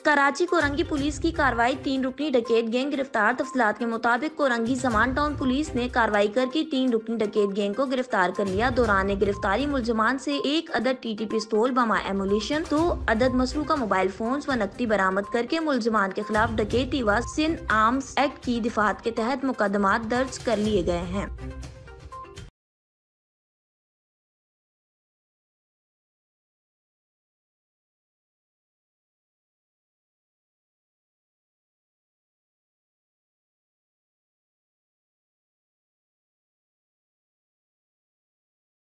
Karachi Korangi police की कार्रवाई, 3 रुकनी डकैत गैंग गिरफ्तार। तफसीलात के मुताबिक कोरंगी जमान टाउन पुलिस ने कार्रवाई करके 3 रुकनी डकैत गैंग को गिरफ्तार कर लिया। दौरान गिरफ्तारी मुलजमान से 1 अदद टीटी पिस्तौल, बमा एमुलेशन, 2 अदद मसरूका मोबाइल फोन व नकदी बरामद करके मुलजमान के खिलाफ डकैती व सिंध आर्म्स एक्ट की दिफात के तहत मुकदमा दर्ज कर लिए गए हैं।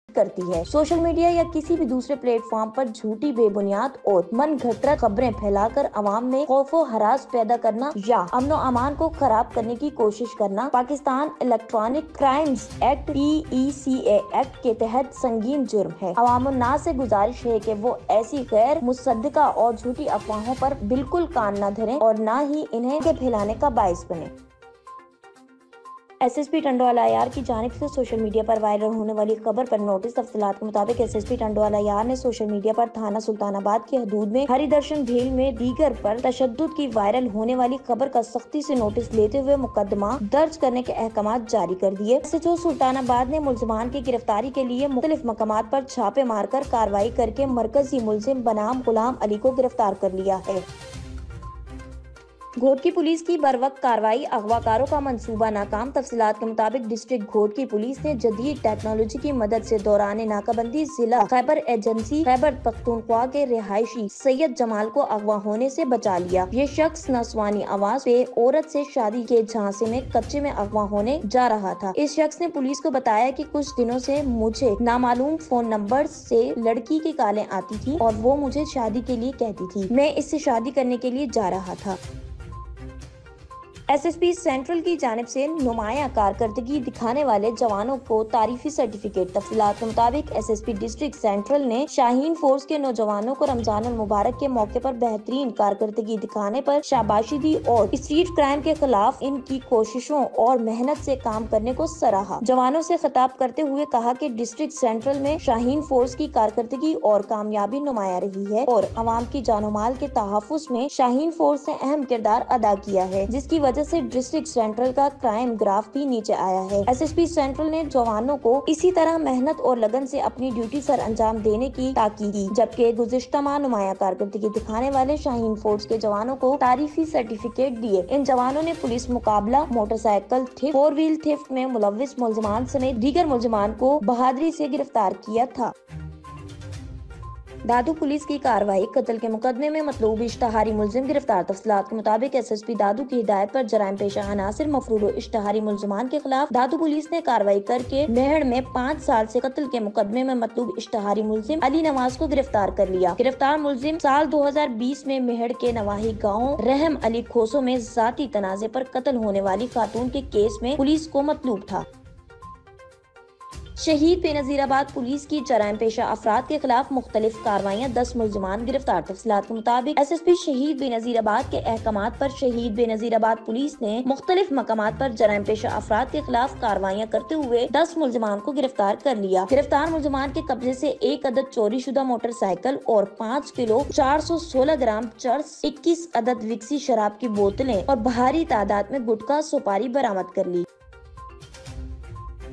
करती है। सोशल मीडिया या किसी भी दूसरे प्लेटफॉर्म पर झूठी, बेबुनियाद और मन घड़त खबरें फैलाकर अवाम में खौफ व हरास पैदा करना या अमन व अमान को खराब करने की कोशिश करना Pakistan electronic crimes act PECA act के तहत संगीन जुर्म है। अवामुन्नास से गुजारिश है कि वो ऐसी गैर मुसद्दिका और झूठी अफवाहों पर बिल्कुल कान न धरें और न ही इन्हें फैलाने का बाइस बने। SSP टंडवाला यार की जानिब से सोशल मीडिया पर वायरल होने वाली खबर पर नोटिस। तफसीलात के मुताबिक SSP टंडवाला यार ने सोशल मीडिया पर थाना सुल्तानाबाद की हदूद में हरी दर्शन झील में दीगर पर तशद्दुद की वायरल होने वाली खबर का सख्ती से नोटिस लेते हुए मुकदमा दर्ज करने के अहकाम जारी कर दिए। SHO सुल्तानाबाद ने मुलजमान की गिरफ्तारी के लिए मुख्तलिफ मकामात पर छापे मारकर कार्रवाई करके मरकजी मुलजिम बनाम गुलाम अली को गिरफ्तार कर लिया है। घोट की पुलिस की बरवक्त कार्रवाई, अगवाकारों का मंसूबा नाकाम। तफसीलात के मुताबिक डिस्ट्रिक्ट घोट की पुलिस ने जदीद टेक्नोलॉजी की मदद से दौरान नाकाबंदी जिला खैबर एजेंसी खैबर पख्तूनख्वा के रिहायशी सैयद जमाल को अगवा होने से बचा लिया। ये शख्स नस्वानी आवाज पे औरत से शादी के झांसे में कच्चे में अगवा होने जा रहा था। इस शख्स ने पुलिस को बताया कि कुछ दिनों से मुझे नामालूम फोन नंबर से लड़की की कॉलें आती थी और वो मुझे शादी के लिए कहती थी। मैं इससे शादी करने के लिए जा रहा था। SSP सेंट्रल की जानिब से नुमाया कारकर्दगी दिखाने वाले जवानों को तारीफी सर्टिफिकेट। तफसीलात के मुताबिक SSP डिस्ट्रिक्ट सेंट्रल ने शाहीन फोर्स के नौजवानों को रमजान मुबारक के मौके पर बेहतरीन कारकर्दगी दिखाने पर शाबाशी दी और स्ट्रीट क्राइम के खिलाफ इनकी कोशिशों और मेहनत से काम करने को सराहा। जवानों से खिताब करते हुए कहा कि डिस्ट्रिक्ट सेंट्रल में शाहीन फोर्स की कारकर्दगी और कामयाबी नुमाया रही है और अवाम की जानो माल के तहफ़्फ़ुज़ में शाहीन फोर्स ने अहम किरदार अदा किया है, जिसकी वजह से डिस्ट्रिक्ट सेंट्रल का क्राइम ग्राफ भी नीचे आया है। SSP सेंट्रल ने जवानों को इसी तरह मेहनत और लगन से अपनी ड्यूटी सर अंजाम देने की ताकीद की, जबकि गुज़िश्ता माह नुमाया कारकर्दगी दिखाने वाले शाहीन फोर्स के जवानों को तारीफी सर्टिफिकेट दिए। इन जवानों ने पुलिस मुकाबला, मोटरसाइकिल थेफ्ट, 4 व्हील थेफ्ट में मुलव्विस मुलजमान समेत दीगर मुलजमान को बहादुरी से गिरफ्तार किया था। दादू पुलिस की कार्रवाई, कत्ल के मुकदमे में मतलूब इश्तहारी मुलजिम गिरफ्तार। तफसीलात के मुताबिक SSP दादू की हिदायत पर जराइम पेशा अनासिर मफरूर इश्तहारी मुलजमान के खिलाफ दादू पुलिस ने कार्रवाई करके मेहड़ में 5 साल से कत्ल के मुकदमे में मतलूब इश्तहारी मुलजिम अली नवाज को गिरफ्तार कर लिया। गिरफ्तार मुलजिम साल 2020 में मेहड़ के नवाही गाँव रहम अली खोसो में जाती तनाजे पर कत्ल होने वाली खातून के केस में पुलिस को मतलूब था। शहीद बेनजीराबाद पुलिस की जराइम पेशा अफराद के खिलाफ मुख्तलिफ कार्रवाइयाँ, 10 मुलजमान गिरफ्तार। तफसीलात के मुताबिक SSP शहीद बेनजीराबाद के अहकामात पर शहीद बेनजीराबाद पुलिस ने मुख्तलिफ मकामात पर जराइम पेशा अफराद के खिलाफ कार्रवाइयाँ करते हुए 10 मुलजमान को गिरफ्तार कर लिया। गिरफ्तार मुलजमान के कब्जे से 1 अदद चोरी शुदा मोटरसाइकिल और 5 किलो 416 ग्राम चर्स, 21 अदद विक्सी शराब की बोतलें और भारी तादाद में गुटखा सुपारी बरामद कर ली।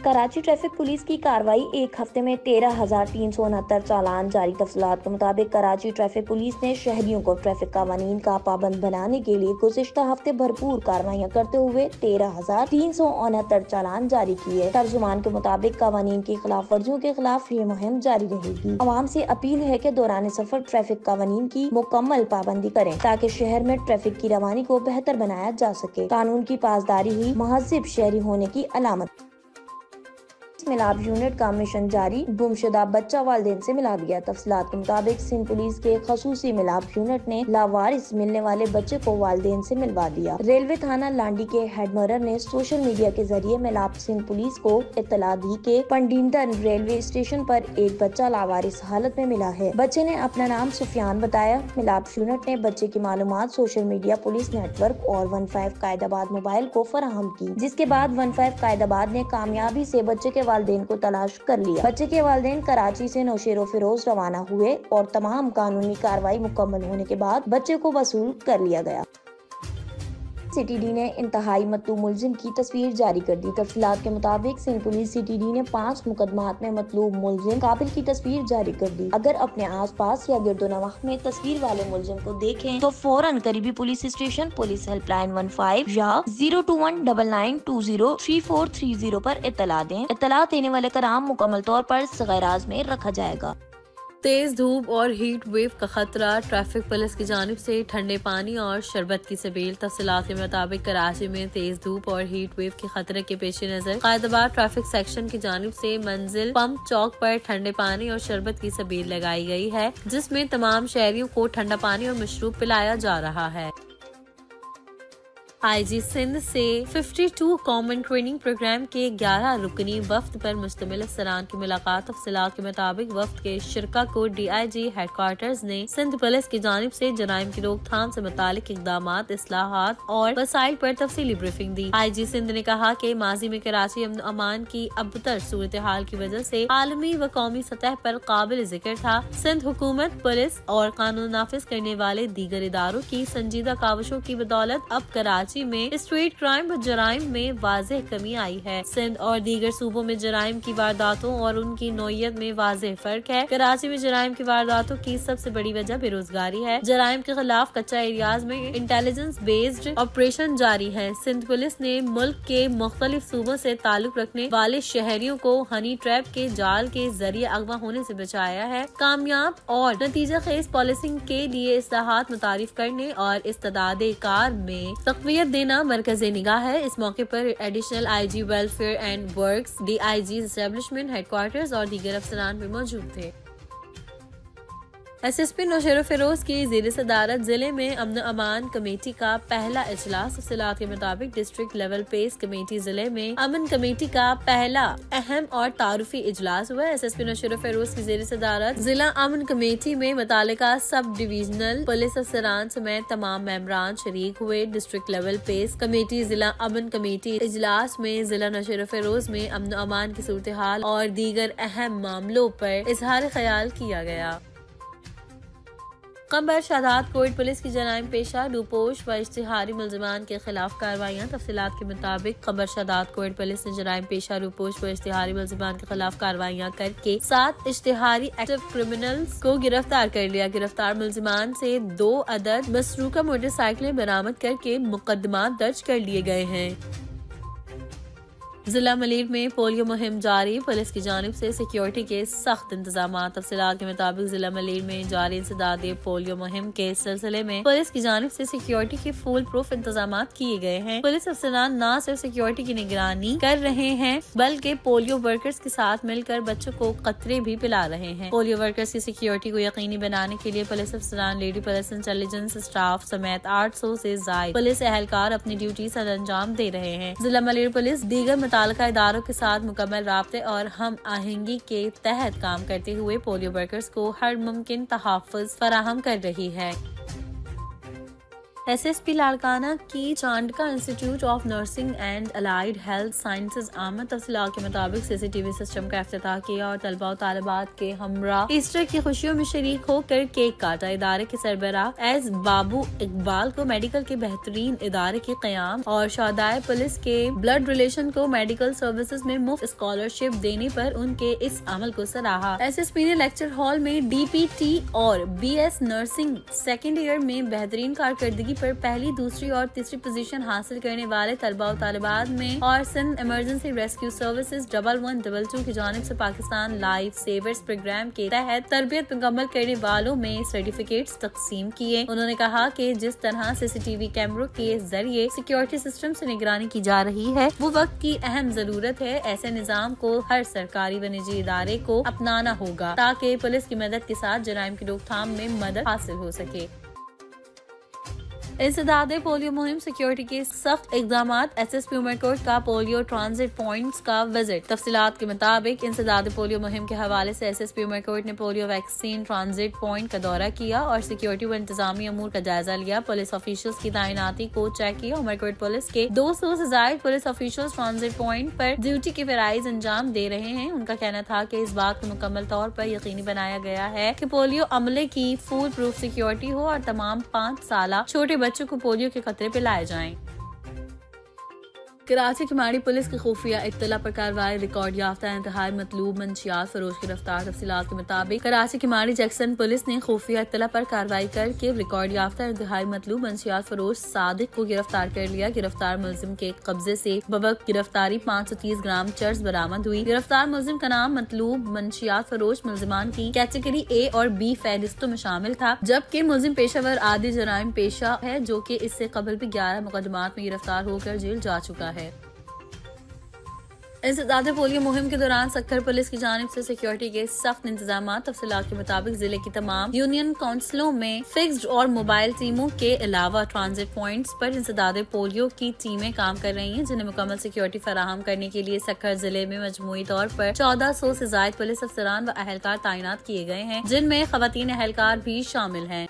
कराची ट्रैफिक पुलिस की कार्रवाई, 1 हफ्ते में 13,369 चालान जारी। तफसीलात के मुताबिक कराची ट्रैफिक पुलिस ने शहरियों को ट्रैफिक कानून का पाबंद बनाने के लिए गुज़िश्ता हफ्ते भरपूर कार्रवाइयाँ करते हुए 13,369 चालान जारी किए। तर्जुमान के मुताबिक कानून की खिलाफ वर्जियों के खिलाफ ये मुहिम जारी रहेगी। आवाम से अपील है कि दौरान सफर ट्रैफिक कानून की मुकम्मल पाबंदी करें ताकि शहर में ट्रैफिक की रवानी को बेहतर बनाया जा सके। कानून की पासदारी ही महज़िब शहरी होने की अलामत। मिलाप यूनिट का मिशन जारी, गुमशुदा बच्चा वालिदैन से मिला दिया। तफसीलात के मुताबिक सिंध पुलिस के खसूसी मिलाप यूनिट ने लावारिस मिलने वाले बच्चे को वालिदैन से मिलवा दिया। रेलवे थाना लांडी के हेडमरर ने सोशल मीडिया के जरिए मिलाप सिंध पुलिस को इत्तला दी कि पंडिंदन रेलवे स्टेशन पर एक बच्चा लावारिस हालत में मिला है। बच्चे ने अपना नाम सुफियान बताया। मिलाप यूनिट ने बच्चे की मालूमात सोशल मीडिया पुलिस नेटवर्क और 15 कायदाबाद मोबाइल को फराहम की, जिसके बाद 15 कायदाबाद ने कामयाबी से बच्चे के वालिदैन को तलाश कर लिया। बच्चे के वालिदैन कराची से नौशेरो फिरोज रवाना हुए और तमाम कानूनी कार्रवाई मुकम्मल होने के बाद बच्चे को वसूल कर लिया गया। सीटीडी ने इंतहाई मतलूब मुलजिम की तस्वीर जारी कर दी। तफसीलात के मुताबिक सिंध पुलिस सीटीडी ने 5 मुकदमात में मतलूब मुलजिम काबिल की तस्वीर जारी कर दी। अगर अपने आसपास या गिरदोनवाह में तस्वीर वाले मुलजिम को देखें तो फौरन करीबी पुलिस स्टेशन, पुलिस हेल्पलाइन 15 या 02199203430 पर इत्तला दें। इत्तला देने वाले का नाम मुकम्मल तौर पर सगैराज में रखा जाएगा। तेज धूप और हीट वेव का खतरा, ट्रैफिक पुलिस की जानिब से ठंडे पानी और शरबत की सबील। तफसीलात के मुताबिक कराची में तेज धूप और हीट वेव के खतरे के पेश नजर कायदाबाद ट्रैफिक सेक्शन की जानिब से मंजिल पंप चौक पर ठंडे पानी और शरबत की सबील लगाई गई है, जिसमें तमाम शहरियों को ठंडा पानी और मशरूब पिलाया जा रहा है। IG सिंध से 52 कॉमन ट्रेनिंग प्रोग्राम के 11 रुकनी वफ्द पर मुश्तमिल अफसरान की मुलाकात। तफसीलात के मुताबिक वफ्द के शिरका को DIG हेडक्वार्टर्स ने सिंध पुलिस की जानिब से जराइम की रोकथाम से मुतालिक इकदामात, इस्लाहात और वसाइल पर तफसीली ब्रीफिंग दी। IG सिंध ने कहा कि माजी में कराची अमन अमान की अबतर सूरत हाल की वजह से आलमी व कौमी सतह पर काबिल जिक्र था। सिंध हुकूमत, पुलिस और कानून नाफिज करने वाले दीगर इदारों की संजीदा काविशों की बदौलत अब कराची में स्ट्रीट क्राइम व जराइम में वाज़ेह कमी आई है। सिंध और दीगर सूबों में जराइम की वारदातों और उनकी नौयत में वाज़ेह फर्क है। कराची में जराइम की वारदातों की सबसे बड़ी वजह बेरोजगारी है। जराइम के खिलाफ कच्चा एरियाज में इंटेलिजेंस बेस्ड ऑपरेशन जारी है। सिंध पुलिस ने मुल्क के मुख्तलिफ सूबों से ताल्लुक रखने वाले शहरियों को हनी ट्रैप के जाल के जरिए अगवा होने से बचाया है। कामयाब और नतीजा खेज पॉलिसिंग के लिए इस्लाहात मुतारिफ करने और इस्तेदादे कार में तक़वियत देना मरकज़े निगाह है। इस मौके पर additional IG welfare and works, DIG establishment headquarters और दीगर अफसरान भी मौजूद थे। SSP नौशेरो फिरोज की ज़ेर सदारत जिले में अमन अमान कमेटी का पहला इजलास। तफसीलात के मुताबिक डिस्ट्रिक्ट लेवल पेस कमेटी जिले में अमन कमेटी का पहला अहम और तारुफी इजलास हुआ। SSP नौशेरो फिरोज की ज़ेर सदारत जिला अमन कमेटी में मुतालिका सब डिविजनल पुलिस अफसरान समेत तमाम मेंबरान शरीक हुए। डिस्ट्रिक्ट लेवल पेस कमेटी जिला अमन कमेटी इजलास में जिला नौशेरो फिरोज में अमन अमान की सूरत हाल और दीगर अहम मामलों पर इजहार ख्याल किया गया। कमर शादात कोर्ट पुलिस की जराइम पेशा डूपोश व इश्तिहारी मुलजिमान के खिलाफ कार्रवाइयाँ। तफसीलात के मुताबिक कमर शादात कोर्ट पुलिस ने जराइम पेशा डूपोश व इश्तिहारी मुलजिमान के खिलाफ कार्रवाइयाँ करके 7 इश्तिहारी एक्टिव क्रिमिनल्स को गिरफ्तार कर लिया। गिरफ्तार मुलजिमान से 2 अदद मसरूका मोटरसाइकिलें बरामद करके मुकदमा दर्ज कर लिए गए हैं। जिला मलीर में पोलियो मुहिम जारी, पुलिस की जानिब से सिक्योरिटी के सख्त इंतजाम। तफसीलात के मुताबिक जिला मलीर में जारी इंसदाद पोलियो मुहिम के सिलसिले में पुलिस की जानिब से सिक्योरिटी के फुल प्रूफ इंतजाम किए गए हैं। पुलिस अफसरान न सिर्फ सिक्योरिटी की निगरानी कर रहे हैं बल्कि पोलियो वर्कर्स के साथ मिलकर बच्चों को कतरे भी पिला रहे हैं। पोलियो वर्कर्स की सिक्योरिटी को यकीनी बनाने के लिए पुलिस अफसरान, लेडी पुलिस इंटेलिजेंस स्टाफ समेत 800 से ज्यादा पुलिस एहलकार अपनी ड्यूटी सर अंजाम दे रहे हैं। जिला मलीर पुलिस दीगर मुताल्लिका इदारों के साथ मुकम्मल राब्ते और हम आहंगी के तहत काम करते हुए पोलियो वर्कर्स को हर मुमकिन तहफ़्फ़ुज़ फराहम कर रही है। SSP लाड़काना की Chandka institute of nursing and allied health sciences आमद। तफसीलात के मुताबिक CCTV सिस्टम का इफ्तिताह किया और तलबा और तालिबात के हमरा ईस्टर की खुशियों में शरीक होकर केक काटा। इदारे के सरबराह एस बाबू इकबाल को मेडिकल के बेहतरीन इदारे के क़याम और शहदाए पुलिस के ब्लड रिलेशन को मेडिकल सर्विसेज में मुफ्त स्कॉलरशिप देने पर उनके इस अमल को सराहा। SSP ने लेक्चर हॉल में DPT और BS नर्सिंग सेकेंड ईयर में बेहतरीन कारकर्दगी पर पहली, दूसरी और तीसरी पोजीशन हासिल करने वाले तलबा और तालिबात में और सिंध इमरजेंसी रेस्क्यू सर्विसेज 1112 की जानिब से पाकिस्तान लाइफ सेवर्स प्रोग्राम के तहत तरबियत मुकम्मल करने वालों में सर्टिफिकेट्स तकसीम किए। उन्होंने कहा कि जिस तरह CCTV कैमरों के जरिए सिक्योरिटी सिस्टम से निगरानी की जा रही है वो वक्त की अहम जरूरत है। ऐसे निजाम को हर सरकारी व निजी इदारे को अपनाना होगा ताकि पुलिस की मदद के साथ जराइम की रोकथाम में मदद हासिल हो सके। इंसदादे पोलियो मुहिम सिक्योरिटी के सख्त इकदाम, SSP उमरकोट का पोलियो ट्रांजिट पॉइंट्स का विजिट। तफसीलात के मुताबिक इंसदादे पोलियो मुहिम के हवाले से SSP उमरकोट ने पोलियो वैक्सीन ट्रांजिट पॉइंट का दौरा किया और सिक्योरिटी व इंतजामी अमूर का जायजा लिया। पुलिस ऑफिशियल्स की तैनाती को चेक किया। उमरकोट पुलिस के 200 से ज्यादा पुलिस ऑफिशियल्स ट्रांजिट पॉइंट पर ड्यूटी के फराइज अंजाम दे रहे हैं। उनका कहना था कि इस बात को मुकम्मल तौर पर यकीनी बनाया गया है कि पोलियो अमले की फुल प्रूफ सिक्योरिटी हो और तमाम 5 साल छोटे बच्चों को पोलियो के खतरे पिलाए जाएं। कराची की माड़ी पुलिस की खुफिया इत्तला पर कार्रवाई, रिकॉर्ड याफ्ता इंतहाई मतलूब मंशियात फरोश की रफ्तार। तफसीलात के मुताबिक कराची की माड़ी जैक्सन पुलिस ने खुफिया इत्तला पर कार्रवाई करके रिकॉर्ड याफ्ता इंतहाई मतलूब मंशियात फरोश सादिक को गिरफ्तार कर लिया। गिरफ्तार मुलजिम के कब्जे से बवक्त गिरफ्तारी 530 ग्राम चर्स बरामद हुई। गिरफ्तार मुलजिम का नाम मतलूब मंशियात फरोश मुलजिमान की कैटेगरी A और B फहरिस्तों में शामिल था, जबकि मुलजिम पेशावर आदि जराइम पेशा है जो कि इससे कबल भी 11 मुकदमात में गिरफ्तार होकर जेल जा चुका है। इंसदादे पोलियो मुहिम के दौरान सक्खर पुलिस की जानिब से सिक्योरिटी के सख्त इंतजाम। तफसीलात के मुताबिक जिले की तमाम यूनियन काउंसिलों में फिक्स्ड और मोबाइल टीमों के अलावा ट्रांजिट पॉइंट्स पर इंसदादे पोलियो की टीमें काम कर रही हैं, जिन्हें मुकम्मल सिक्योरिटी फराहम करने के लिए सक्खर जिले में मजमूई तौर पर 1400 से ज्यादा पुलिस अफसरान व अहलकार तैनात किए गए हैं, जिनमें खवातीन अहलकार भी शामिल हैं।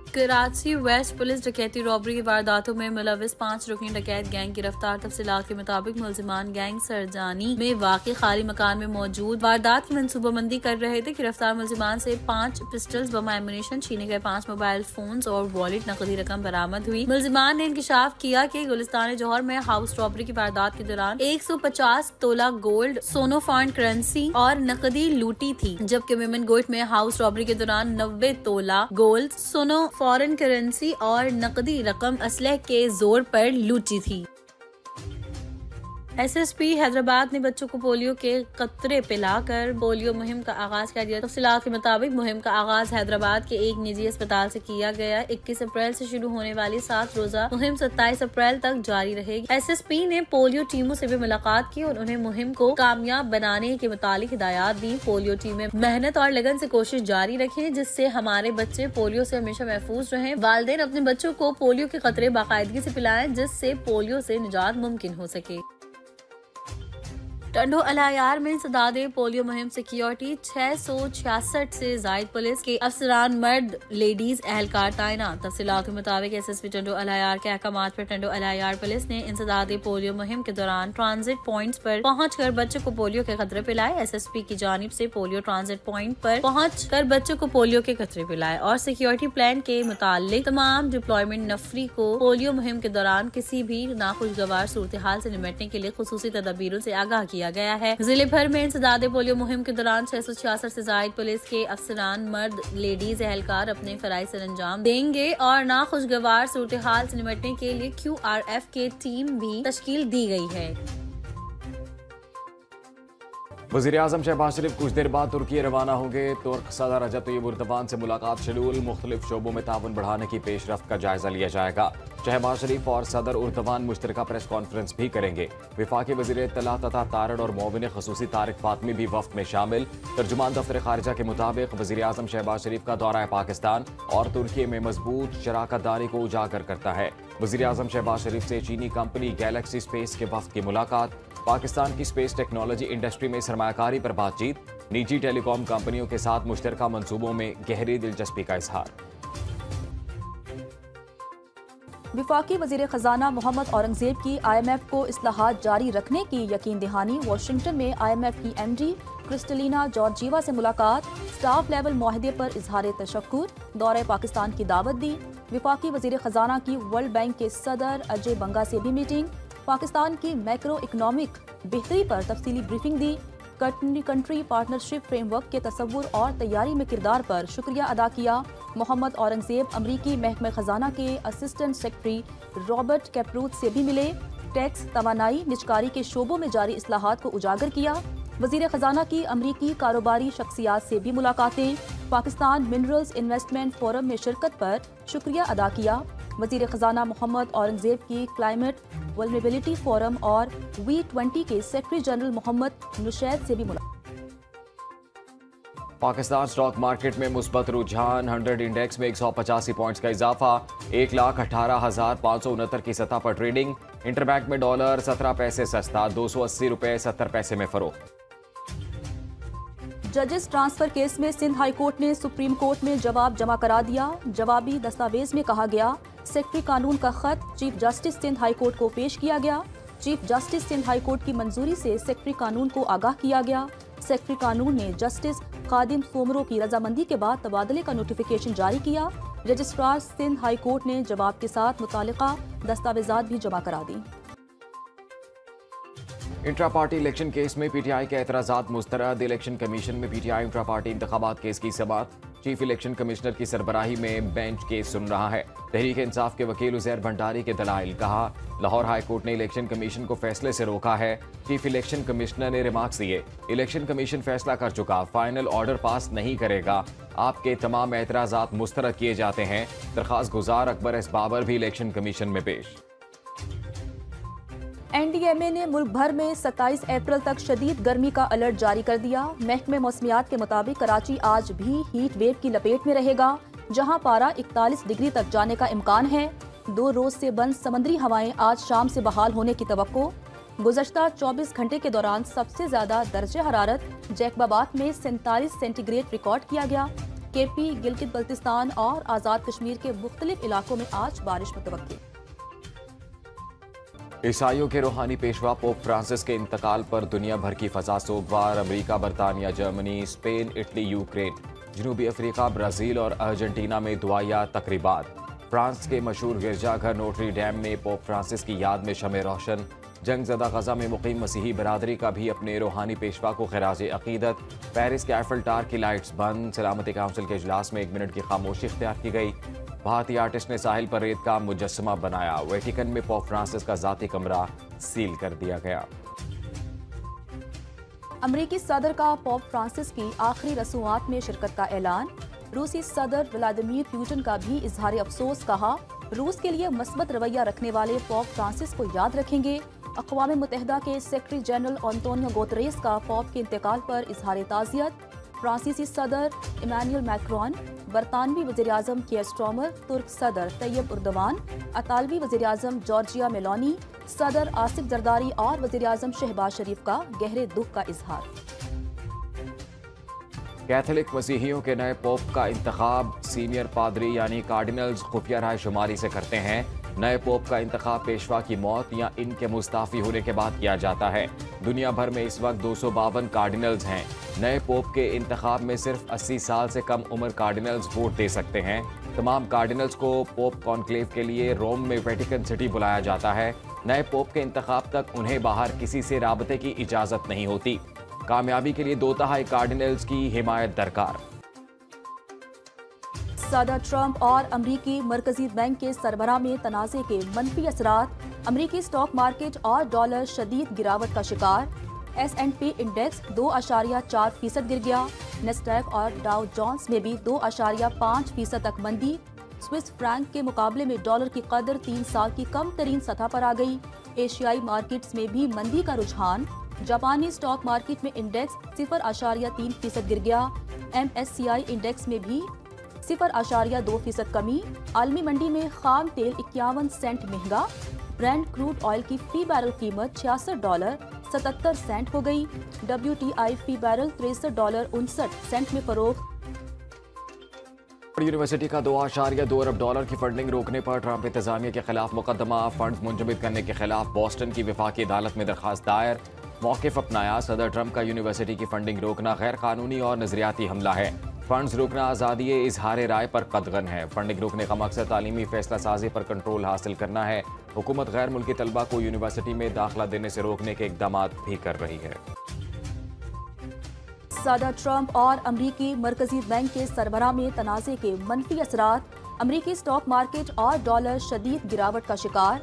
कराची वेस्ट पुलिस डकैती रॉबरी की वारदातों में मुलविस 5 रुकनी डकैत गैंग गिरफ्तार। तफसीलात के मुताबिक मुलजिमान गैंग सरजानी में वाक़ई खाली मकान में मौजूद वारदात की मनसूबाबंदी कर रहे थे। गिरफ्तार मुलजिमान से 5 पिस्टल्स, बम एमुनेशन, छीने गए 5 मोबाइल फोन्स और वॉलेट नकदी रकम बरामद हुई। मुलजिमान ने इंकशाफ किया कि गुलिस्तान जौहर में हाउस रॉबरी की वारदात के दौरान 150 तोला गोल्ड, सोनो फॉरेन करेंसी और नकदी लूटी थी, जबकि मेमन गोट में हाउस रॉबरी के दौरान 90 तोला गोल्ड, सोनो फॉरेन करेंसी और नकदी रकम असलह के जोर पर लूटी थी। SSP हैदराबाद ने बच्चों को पोलियो के कतरे पिलाकर पोलियो मुहिम का आगाज कर दिया। तफसीलात के मुताबिक मुहिम का आगाज हैदराबाद के एक निजी अस्पताल से किया गया। 21 अप्रैल से शुरू होने वाली 7 रोजा मुहिम 27 अप्रैल तक जारी रहेगी। SSP ने पोलियो टीमों से भी मुलाकात की और उन्हें मुहिम को कामयाब बनाने के मुतालिक हिदायत दी। पोलियो टीमें मेहनत और लगन से कोशिश जारी रखें, जिससे हमारे बच्चे पोलियो से हमेशा महफूज रहें। वालिदैन अपने बच्चों को पोलियो के खतरे बाकायदगी से पिलाएं, जिससे पोलियो से निजात मुमकिन हो सके। टंडो अलायार में इंसदादे पोलियो मुहिम सिक्योरिटी 666 से जायद पुलिस के अफसरान, मर्द, लेडीज एहलकार तैनात। तफसीलात के मुताबिक SSP टंडो अलायार के अहकामात पर टंडो अलायार पुलिस ने इंसदादे पोलियो मुहिम के दौरान ट्रांजिट पॉइंट्स पर पहुंचकर बच्चों को पोलियो के खतरे पिलाए। SSP की जानिब से पोलियो ट्रांजिट पॉइंट पर पहुंचकर बच्चों को पोलियो के खतरे पिलाए और सिक्योरिटी प्लान के मुतालिक तमाम डिप्लॉयमेंट नफरी को पोलियो मुहिम के दौरान किसी भी नाखुशगवार सूरत हाल से निपटने के लिए खुसूसी तदबीरों से आगाह किया गया है। जिले भर में इंसदादे पोलियो मुहिम के दौरान 666 से जायद पुलिस के अफसरान, मर्द, लेडीज एहलकार अपने फराइज अंजाम देंगे और नाखुशगवार सूरत हाल से निपटने के लिए QRF के टीम भी तश्कील दी गई है। वज़ीर-ए-आज़म शहबाज शरीफ कुछ देर बाद तुर्की रवाना होंगे। तुर्क सदर रजब तय्यिब एर्दोगान से मुलाकात शेड्यूल, मुख्तलिफ शोबों में ताउन बढ़ाने की पेशरफ्त का जायजा लिया जाएगा। शहबाज शरीफ और सदर एर्दोगान मुश्तरका प्रेस कॉन्फ्रेंस भी करेंगे। वफाकी वज़ीर इत्तला तथा तारड़ और मोमिन खसूसी तारिक फातमी भी वफ्द में शामिल। तर्जुमान दफ्तर खारिजा के मुताबिक वज़ीर-ए-आज़म शहबाज शरीफ का दौरा पाकिस्तान और तुर्की में मजबूत शराकतदारी को उजागर करता है। वज़ीर-ए-आज़म शहबाज शरीफ से चीनी कंपनी गैलेक्सी स्पेस के वफ्द की मुलाकात, पाकिस्तान की स्पेस टेक्नोलॉजी इंडस्ट्री में सरमायाकारी पर बातचीत, निजी टेलीकॉम कंपनियों के साथ मुश्तरका मंसूबों में गहरी दिलचस्पी का इजहार। वफाकी वज़ीर ख़ज़ाना मोहम्मद औरंगज़ेब की IMF को इस्लाहात जारी रखने की यकीन दहानी। वाशिंगटन में IMF की MD क्रिस्टलिना जॉर्जीवा से मुलाकात, स्टाफ लेवल मुआहदे पर इजहार तशक्कुर, दौरे पाकिस्तान की दावत दी। वफाकी वज़ीर ख़ज़ाना की वर्ल्ड बैंक के सदर अजय बंगा से भी मीटिंग, पाकिस्तान की मैक्रो इकनॉमिक बेहतरी पर तफसीली ब्रीफिंग दी। कंट्री पार्टनरशिप फ्रेमवर्क के तस्वुर और तैयारी में किरदार पर शुक्रिया अदा किया। मोहम्मद औरंगज़ेब अमरीकी महकमा ख़ज़ाना के असिस्टेंट सेक्रेटरी रॉबर्ट कैपरूथ से भी मिले। टैक्स, तवानाई, निजकारी के शोबों में जारी इस्लाहात को उजागर किया। वज़ीर ख़ज़ाना की अमरीकी कारोबारी शख्सियात से भी मुलाकातें, पाकिस्तान मिनरल्स इन्वेस्टमेंट फोरम में शिरकत पर शुक्रिया अदा किया। वज़ीर ख़ज़ाना मोहम्मद औरंगज़ेब की क्लाइमेट वल्नरेबिलिटी फोरम और V20 के सेक्रेटरी जनरल मोहम्मद नुशैद से भी मुलाकात। पाकिस्तान स्टॉक मार्केट में मुस्बत रुझान, 100 इंडेक्स में 185 पॉइंट्स का इजाफा, 1,18,569 की सतह पर ट्रेडिंग। इंटरबैंक में डॉलर 17 पैसे सस्ता, 280 रुपए 70 पैसे में फरोख्त। जजेस ट्रांसफर केस में सिंध हाई कोर्ट ने सुप्रीम कोर्ट में जवाब जमा करा दिया। जवाबी दस्तावेज में कहा गया, सेक्रेटरी कानून का खत chief justice Sindh high court को पेश किया गया। Chief justice Sindh high court की मंजूरी से सेक्रेटरी कानून को आगाह किया गया। सेक्रेटरी कानून ने जस्टिस खादिम सोमरो की रजामंदी के बाद तबादले का नोटिफिकेशन जारी किया। रजिस्ट्रार सिंध हाई कोर्ट ने जवाब के साथ मुतालिका दस्तावेजात भी जमा करा दी। इंट्रा पार्टी इलेक्शन केस में पीटीआई के एतराजात मुस्तरद। इलेक्शन कमीशन में पीटीआई इंट्रा पार्टी इंतखाबात केस की समाअत चीफ इलेक्शन कमिश्नर की सरबराही में बेंच केस सुन रहा है। तहरीक इंसाफ के वकील उजैर भंडारी के दलाइल। कहा, लाहौर हाई कोर्ट ने इलेक्शन कमीशन को फैसले से रोका है। चीफ इलेक्शन कमिश्नर ने रिमार्क्स दिए, इलेक्शन कमीशन फैसला कर चुका, फाइनल ऑर्डर पास नहीं करेगा। आपके तमाम एतराजात मुस्तरद किए जाते हैं। दरखास्त गुजार अकबर एस बाबर भी इलेक्शन कमीशन में पेश। एनडीएमए ने मुल्क भर में 27 अप्रैल तक शदीद गर्मी का अलर्ट जारी कर दिया। महकमे मौसमियात के मुताबिक कराची आज भी हीट वेव की लपेट में रहेगा, जहां पारा 41 डिग्री तक जाने का इम्कान है। 2 रोज से बंद समंदरी हवाएं आज शाम से बहाल होने की तवक्को। गुज़श्ता 24 घंटे के दौरान सबसे ज्यादा दर्जे हरारत जैकबाबाद में 47 सेंटीग्रेड रिकॉर्ड किया गया। केपी, गिलगित बल्तिस्तान और आज़ाद कश्मीर के मुख्तलिफ इलाकों में आज बारिश मुतवक्की। ईसाइयों के रूहानी पेशवा पोप फ्रांसिस के इंतकाल पर दुनिया भर की फजा सोमवार। अमेरिका, बरतानिया, जर्मनी, स्पेन, इटली, यूक्रेन, जनूबी अफ्रीका, ब्राजील और अर्जेंटीना में दुआया तकरीबात। फ्रांस के मशहूर गिरजाघर नोट्री डैम में पोप फ्रांसिस की याद में शमे रोशन। जंगज़दा गजा में मुकीम मसीही बरादरी का भी अपने रूहानी पेशवा को खिराज अकीदत। पेरिस के एफिल टावर की लाइट्स बंद। सलामती काउंसिल के इजलास में 1 मिनट की खामोशी इख्तियार की गई। भारतीय आर्टिस्ट ने साहिल पर रेत का मुजस्समा बनाया। वेटिकन में पोप फ्रांसिस का जाती कमरा सील कर दिया गया। अमरीकी सदर का पोप फ्रांसिस की आखिरी रसूमात में शिरकत का ऐलान। रूसी सदर व्लादिमीर पुतिन का भी इजहार अफसोस। कहा, रूस के लिए मस्बत रवैया रखने वाले पोप फ्रांसिस को याद रखेंगे। अक़वाम मुत्तहिदा के सेक्रेटरी जनरल एंटोनियो गुतेरेस का पोप के इंतकाल पर इजहार ताज़ियत। फ्रांसीसी सदर इमैनुअल मैक्रोन, बरतानवी वज़ीर-ए-आज़म कियर स्टारमर, तुर्क सदर तैयब उर्दवान, अतालवी वज़ीर-ए-आज़म जॉर्जिया मेलोनी, सदर आसिफ जरदारी और वज़ीर-ए-आज़म शहबाज शरीफ का गहरे दुख का इजहार। कैथोलिक मसीहियों के नए पोप का इंतखाब सीनियर पादरी यानी कार्डिनल्स खुफिया राय शुमारी से करते हैं। नए पोप का इंतखाब पेशवा की मौत या इनके मुस्ताफी होने के बाद किया जाता है। दुनिया भर में इस वक्त 252 कार्डिनल्स हैं। नए पोप के इंतखाब में सिर्फ 80 साल से कम उम्र कार्डिनल्स वोट दे सकते हैं। तमाम कार्डिनल्स को पोप कॉन्क्लेव के लिए रोम में वेटिकन सिटी बुलाया जाता है। नए पोप के इंतखाब तक उन्हें बाहर किसी से राबते की इजाजत नहीं होती। कामयाबी के लिए 2/3 कार्डिनल्स की हिमायत दरकार। सदर ट्रंप और अमरीकी मरकजी बैंक के सरबराह में तनाज़े के मनफी असरात। अमरीकी स्टॉक मार्केट और डॉलर शदीद गिरावट का शिकार। S&P इंडेक्स 2.4% गिर गया। नेस्डैक और डाउ जोन्स में भी 2.5% तक मंदी। स्विस फ्रैंक के मुकाबले में डॉलर की कदर 3 साल की कम तरीन सतह पर आ गई। एशियाई मार्केट्स में भी मंदी का रुझान। जापानी स्टॉक मार्केट में इंडेक्स 0.3% गिर गया। MSCI इंडेक्स में भी 0.2% कमी। आलमी मंडी में खाम तेल 51 सेंट महंगा। ब्रेंट क्रूड ऑयल की फी बैरल कीमत $66.77 हो गई। WTI फी बैरल $63.59 में फरोख्त। यूनिवर्सिटी का $2.2 अरब की फंडिंग रोकने पर ट्रंप इंतजामिया के खिलाफ मुकदमा। फंड मुंजमद करने के खिलाफ बोस्टन की वफाकी अदालत में दरखास्त दायर। मौक़िफ़ अपनाया, सदर ट्रंप का यूनिवर्सिटी की फंडिंग रोकना गैर कानूनी और नजरियाती हमला है। फंड्स रोकना आज़ादी इजहार राय पर कदगन है। फंडिंग रोकने का मकसद तालीमी फैसला साजी पर कंट्रोल हासिल करना है। हुकूमत गैर मुल्की तलबा को यूनिवर्सिटी में दाखिला देने से रोकने के इक़दाम भी कर रही है। सदर ट्रंप और अमरीकी मरकजी बैंक के सरबराह में तनाज़े के मनफी असरात। अमरीकी स्टॉक मार्केट और डॉलर शदीद गिरावट का शिकार।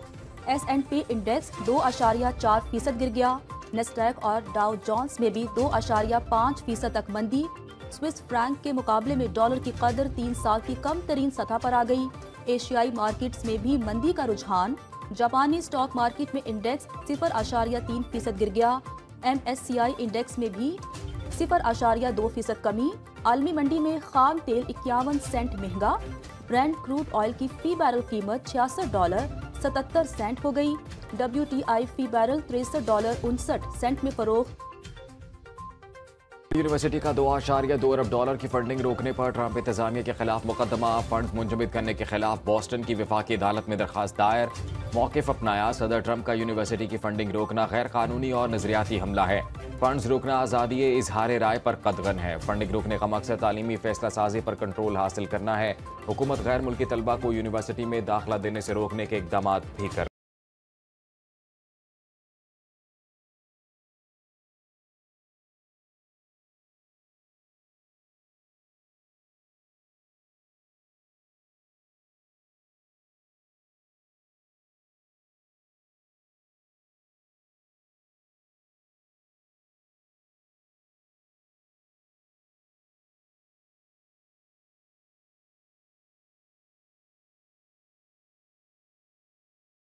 S&P इंडेक्स 2.4% गिर गया। नेस्डैक और डाउ जोन्स में भी 2.5% तक मंदी। स्विस फ्रैंक के मुकाबले में डॉलर की कदर 3 साल की कम तरीन सतह पर आ गई। एशियाई मार्केट्स में भी मंदी का रुझान। जापानी स्टॉक मार्केट में इंडेक्स 0.3% गिर गया। MSCI इंडेक्स में भी 0.2% कमी। आलमी मंडी में खाम तेल 51 सेंट महंगा। ब्रेंट क्रूड ऑयल की फी बैरल कीमत $66.77 हो गई। WTI फी बैरल $63.59 में फरोख्त। यूनिवर्सिटी का $2.2 अरब की फंडिंग रोकने पर ट्रंप इंतजामिया के खिलाफ मुकदमा। फंड मुंजमद करने के खिलाफ बोस्टन की वफाकी अदालत में दरखास्त दायर। मौक़िफ़ अपनाया। सदर ट्रंप का यूनिवर्सिटी की फंडिंग रोकना गैर कानूनी और नजरियाती हमला है। फंड्स रोकना आज़ादी इजहार राय पर कदगन है। फंडिंग रोकने का मकसद तालीमी फैसला साजी पर कंट्रोल हासिल करना है। हुकूमत गैर मुल्की तलबा को यूनिवर्सिटी में दाखिला देने से रोकने के इकदाम भी कर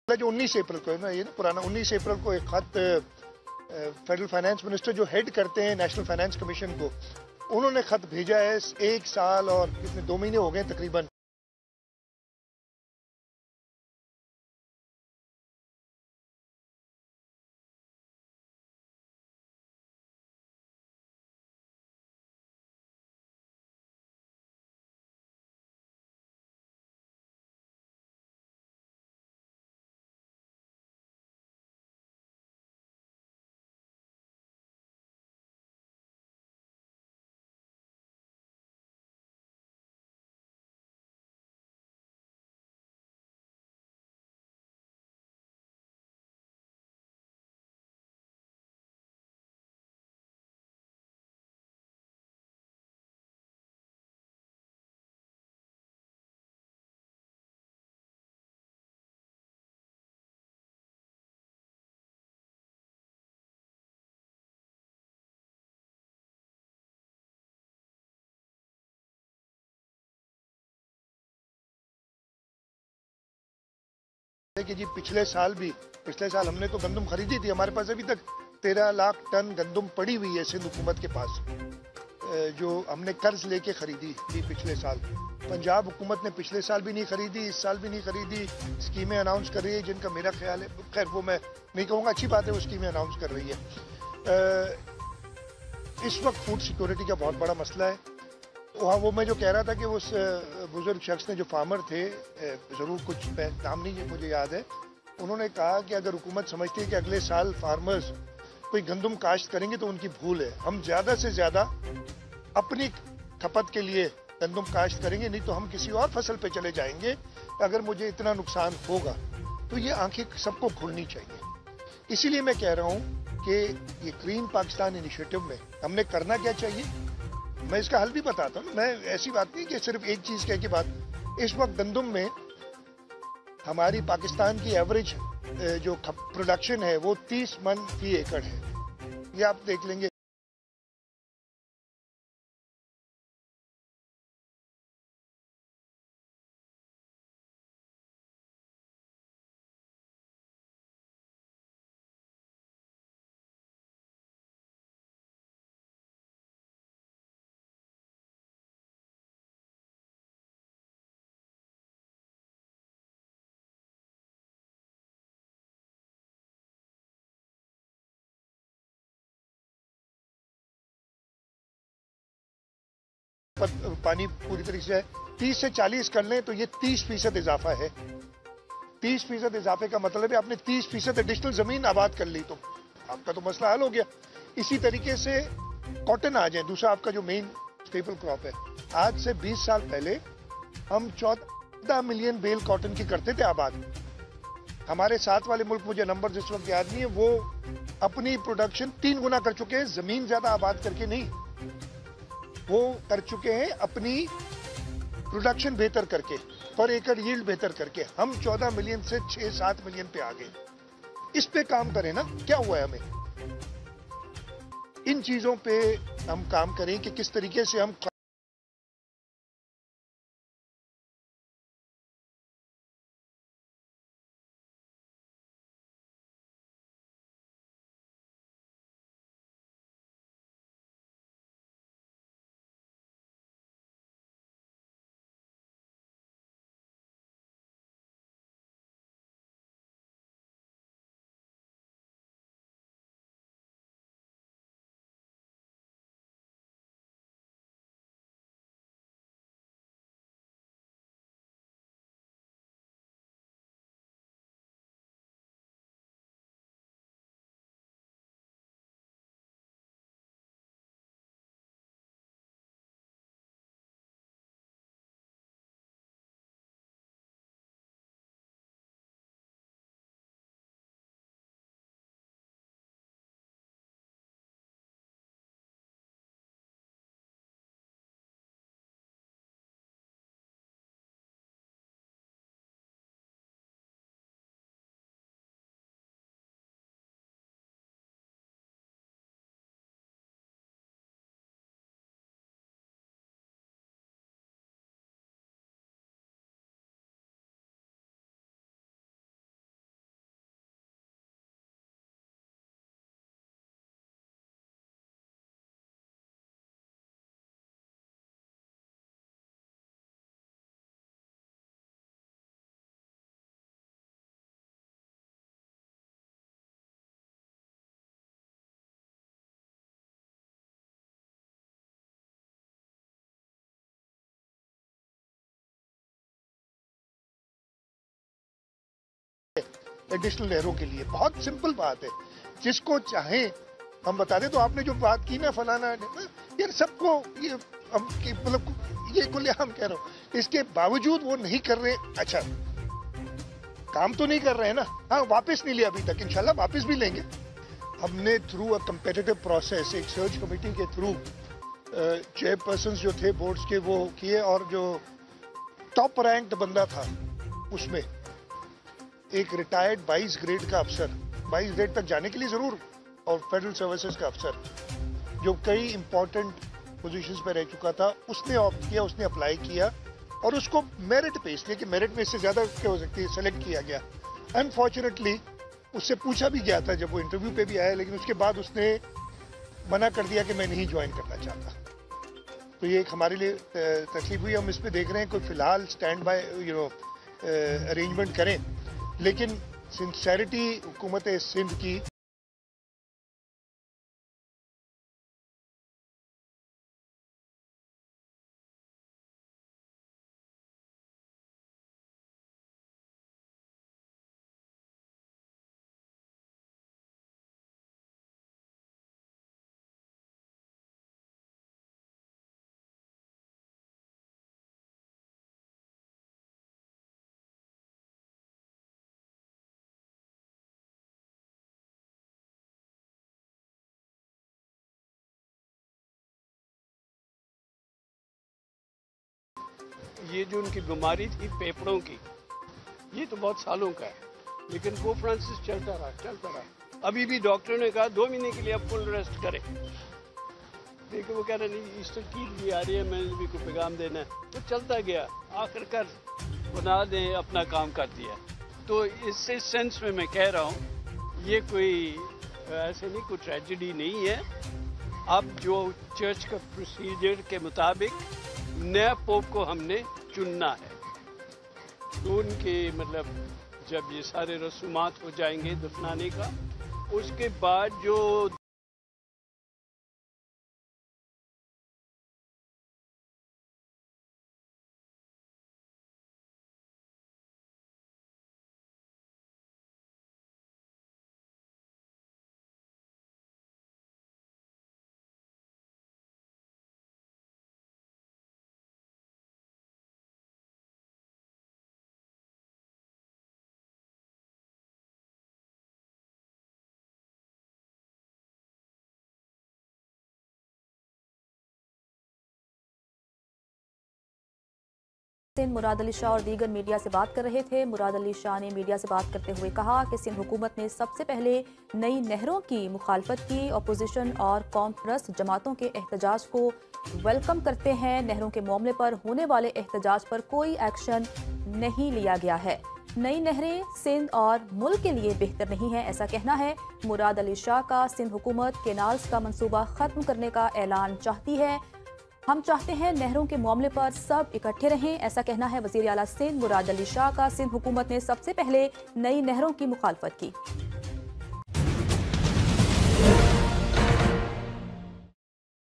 जो 19 अप्रैल को है ना, ये ना पुराना 19 अप्रैल को एक खत फेडरल फाइनेंस मिनिस्टर जो हेड करते हैं नेशनल फाइनेंस कमीशन को, उन्होंने खत भेजा है। 1 साल और कितने 2 महीने हो गए तकरीबन। कि जी पिछले साल हमने तो गंदम खरीदी थी। हमारे पास अभी तक 13 लाख टन गंदम पड़ी हुई है सिंध हुकूमत के पास, जो हमने कर्ज लेके खरीदी थी पिछले साल। पंजाब हुकूमत ने पिछले साल भी नहीं खरीदी, इस साल भी नहीं खरीदी। स्कीमें अनाउंस कर रही है जिनका मेरा ख्याल है, खैर वो मैं नहीं कहूँगा, अच्छी बात है वो स्कीमें अनाउंस कर रही है। इस वक्त फूड सिक्योरिटी का बहुत बड़ा मसला है। वहाँ वो मैं जो कह रहा था कि उस बुजुर्ग शख्स ने, जो फार्मर थे, ज़रूर कुछ नाम नहीं है मुझे याद है, उन्होंने कहा कि अगर हुकूमत समझती है कि अगले साल फार्मर्स कोई गंदम काश्त करेंगे तो उनकी भूल है। हम ज़्यादा से ज़्यादा अपनी खपत के लिए गंदम काश्त करेंगे, नहीं तो हम किसी और फसल पे चले जाएंगे। अगर मुझे इतना नुकसान होगा तो ये आंखें सबको खुलनी चाहिए। इसीलिए मैं कह रहा हूँ कि ये ग्रीन पाकिस्तान इनिशिएटिव में हमने करना क्या चाहिए, मैं इसका हल भी बताता हूँ। मैं ऐसी बात नहीं कि सिर्फ एक चीज कह के बात। इस वक्त गंदम में हमारी पाकिस्तान की एवरेज जो प्रोडक्शन है वो 30 मन फी एकड़ है। ये आप देख लेंगे। पानी पूरी तरीके से 30 से 40 कर लें तो ये 30% इजाफा है। 30% इजाफे का मतलब है आपने 30% एडिशनल जमीन आबाद कर ली तो आपका तो मसला हल हो गया। इसी तरीके से कॉटन आ जाए, दूसरा आपका जो मेन स्टेपल क्रॉप है। आज से 20 साल पहले हम 14 मिलियन बेल कॉटन की करते थे आबाद। हमारे साथ वाले मुल्क, मुझे नंबर जिस वक्त याद नहीं है, वो अपनी प्रोडक्शन 3 गुना कर चुके हैं, जमीन ज्यादा आबाद करके नहीं, वो कर चुके हैं अपनी प्रोडक्शन बेहतर करके, पर एकड़ यील्ड बेहतर करके। हम 14 मिलियन से 6-7 मिलियन पे आ गए। इस पे काम करें ना, क्या हुआ है हमें? इन चीजों पे हम काम करें कि किस तरीके से हम एडिशनल नहरों के लिए। बहुत सिंपल बात है, जिसको चाहे हम बता दें। तो आपने जो बात की ना फलाना, यार सबको ये मतलब ये खुलेआम कह रहा हूँ, इसके बावजूद वो नहीं कर रहे। अच्छा, काम तो नहीं कर रहे हैं ना। हाँ, वापस नहीं लिया अभी तक, इंशाल्लाह वापस भी लेंगे। हमने थ्रू अ कम्पिटिटिव प्रोसेस एक सर्च कमेटी के थ्रू चेयरपर्सन जो थे बोर्ड्स के वो किए, और जो टॉप रैंक्ड बंदा था उसमें एक रिटायर्ड 22 ग्रेड का अफसर, 22 ग्रेड तक जाने के लिए जरूर, और फेडरल सर्विसेज का अफसर जो कई इंपॉर्टेंट पोजीशंस पे रह चुका था, उसने ऑप्ट किया, उसने अप्लाई किया और उसको मेरिट पे, इसलिए कि मेरिट में इससे ज्यादा क्या हो सकती है, सेलेक्ट किया गया। अनफॉर्चुनेटली उससे पूछा भी गया था जब वो इंटरव्यू पे भी आया, लेकिन उसके बाद उसने मना कर दिया कि मैं नहीं ज्वाइन करना चाहता। तो ये एक हमारे लिए तकलीफ हुई। हम इस पे देख रहे हैं कोई फिलहाल स्टैंड बाय अरेंजमेंट करें, लेकिन सिंसेरिटी हुकूमत सिंध की ये जो उनकी बीमारी थी फेफड़ों की, ये तो बहुत सालों का है, लेकिन को फ्रांसिस चलता रहा। अभी भी डॉक्टर ने कहा 2 महीने के लिए आप फुल रेस्ट करें, लेकिन वो कह रहे नहीं, ईस्टर की भी आ रही है, मैंने भी कोई पैगाम देना है। तो चलता गया, आखिरकार बना ने अपना काम कर दिया। तो इससे सेंस में मैं कह रहा हूँ, ये कोई ऐसे नहीं, कोई ट्रेजेडी नहीं है। अब जो चर्च का प्रोसीजर के मुताबिक नया पोप को हमने चुनना है, तो उनके मतलब जब ये सारे रसूमात हो जाएंगे दफनाने का, उसके बाद जो मुराद अली शाह और दीगर मीडिया से बात कर रहे थे। मुराद अली शाह ने मीडिया से बात करते हुए कहा कि सिंध हुकूमत ने सबसे पहले नई नहरों की मुखालफत की। अपोजिशन और कौम परस्त जमातों के एहतजाज को वेलकम करते हैं। नहरों के मामले पर होने वाले एहतजाज पर कोई एक्शन नहीं लिया गया है। नई नहरें सिंध और मुल्क के लिए बेहतर नहीं है, ऐसा कहना है मुराद अली शाह का। सिंध हुकूमत केनाल्स का मंसूबा खत्म करने का ऐलान चाहती है। हम चाहते हैं नहरों के मामले पर सब इकट्ठे रहें, ऐसा कहना है वज़ीर आला सिंध मुराद अली शाह का। सिंध हुकूमत ने सबसे पहले नई नहरों की मुखालफत की।